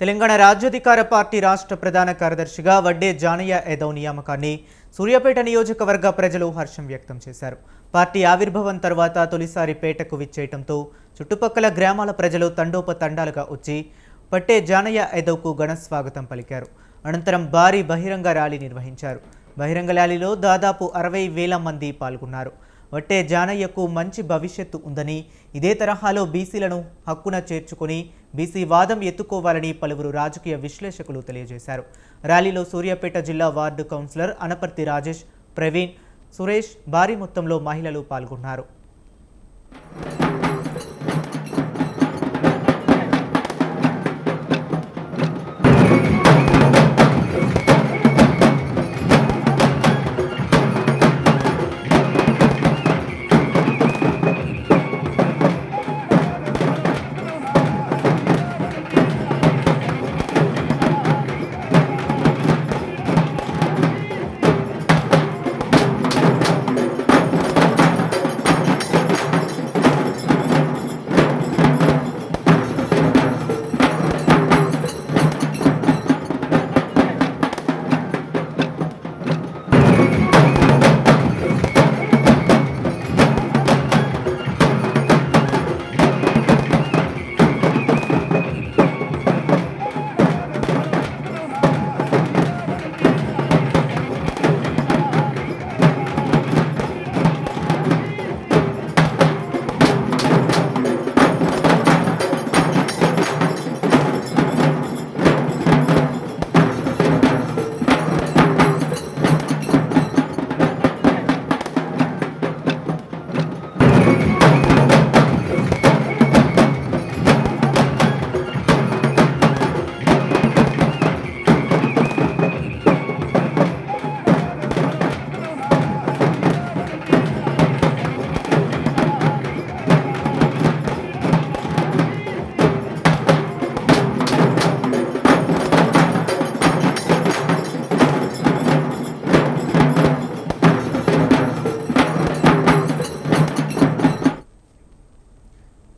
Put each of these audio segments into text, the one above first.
తెలంగాణ రాజ్యాధికార పార్టీ రాష్ట్ర ప్రధాన కార్యదర్శిగా వడ్డే జానయ్య యాదవ్ నియామకాన్ని సూర్యాపేట నియోజకవర్గ ప్రజలు హర్షం వ్యక్తం చేశారు. పార్టీ ఆవిర్భావం తర్వాత తొలిసారి పేటకు విచ్చేయడంతో చుట్టుపక్కల గ్రామాల ప్రజలు తండోపతండాలుగా వచ్చి వడ్డే జానయ్య యాదవ్కు ఘన స్వాగతం పలికారు. అనంతరం భారీ బహిరంగ ర్యాలీ నిర్వహించారు. బహిరంగ ర్యాలీలో దాదాపు 60,000 మంది పాల్గొన్నారు. వడ్డే జానయ్యకు మంచి భవిష్యత్తు ఉందని, ఇదే తరహాలో బీసీలను హక్కున చేర్చుకుని బీసీ వాదం ఎత్తుకోవాలని పలువురు రాజకీయ విశ్లేషకులు తెలియజేశారు. ర్యాలీలో సూర్యాపేట జిల్లా వార్డు కౌన్సిలర్ అనపర్తి రాజేష్, ప్రవీణ్, సురేష్, భారీ మొత్తంలో మహిళలు పాల్గొన్నారు.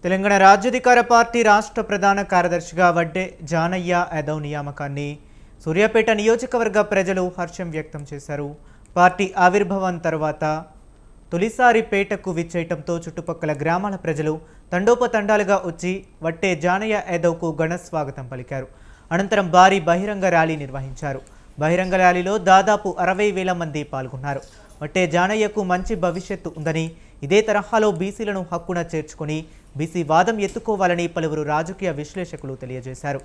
తెలంగాణ రాజ్యాధికార పార్టీ రాష్ట్ర ప్రధాన కార్యదర్శిగా వడ్డే జానయ్య యాదవ్ నియామకాన్ని సూర్యాపేట నియోజకవర్గ ప్రజలు హర్షం వ్యక్తం చేశారు. పార్టీ ఆవిర్భావం తర్వాత తొలిసారి పేటకు విచ్చేయటంతో చుట్టుపక్కల గ్రామాల ప్రజలు తండోపతండాలుగా వచ్చి వడ్డే జానయ్య యాదవ్కు ఘన స్వాగతం పలికారు. అనంతరం భారీ బహిరంగ ర్యాలీ నిర్వహించారు. బహిరంగ ర్యాలీలో దాదాపు 60,000 మంది పాల్గొన్నారు. వడ్డే జానయ్యకు మంచి భవిష్యత్తు ఉందని, ఇదే తరహాలో బీసీలను హక్కున చేర్చుకుని బీసీ వాదం ఎత్తుకోవాలని పలువురు రాజకీయ విశ్లేషకులు తెలియజేశారు.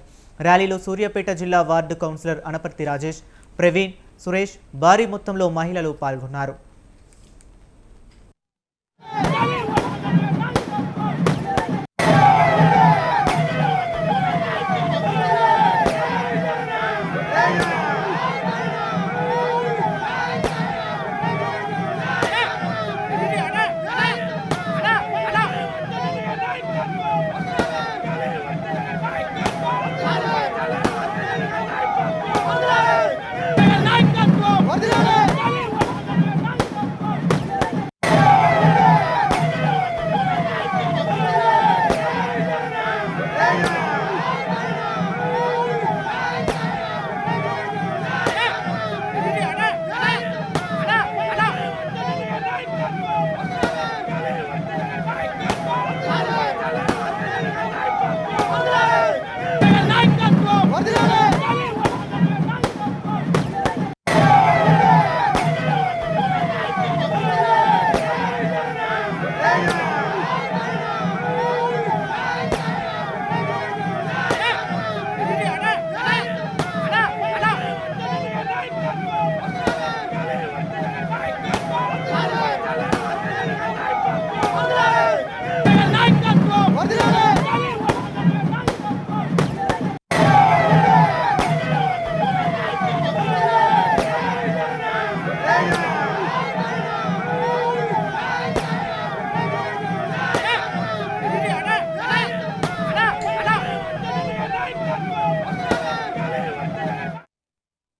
ర్యాలీలో సూర్యాపేట జిల్లా వార్డు కౌన్సిలర్ అనపర్తి రాజేష్, ప్రవీణ్, సురేష్, భారీ మొత్తంలో మహిళలు పాల్గొన్నారు.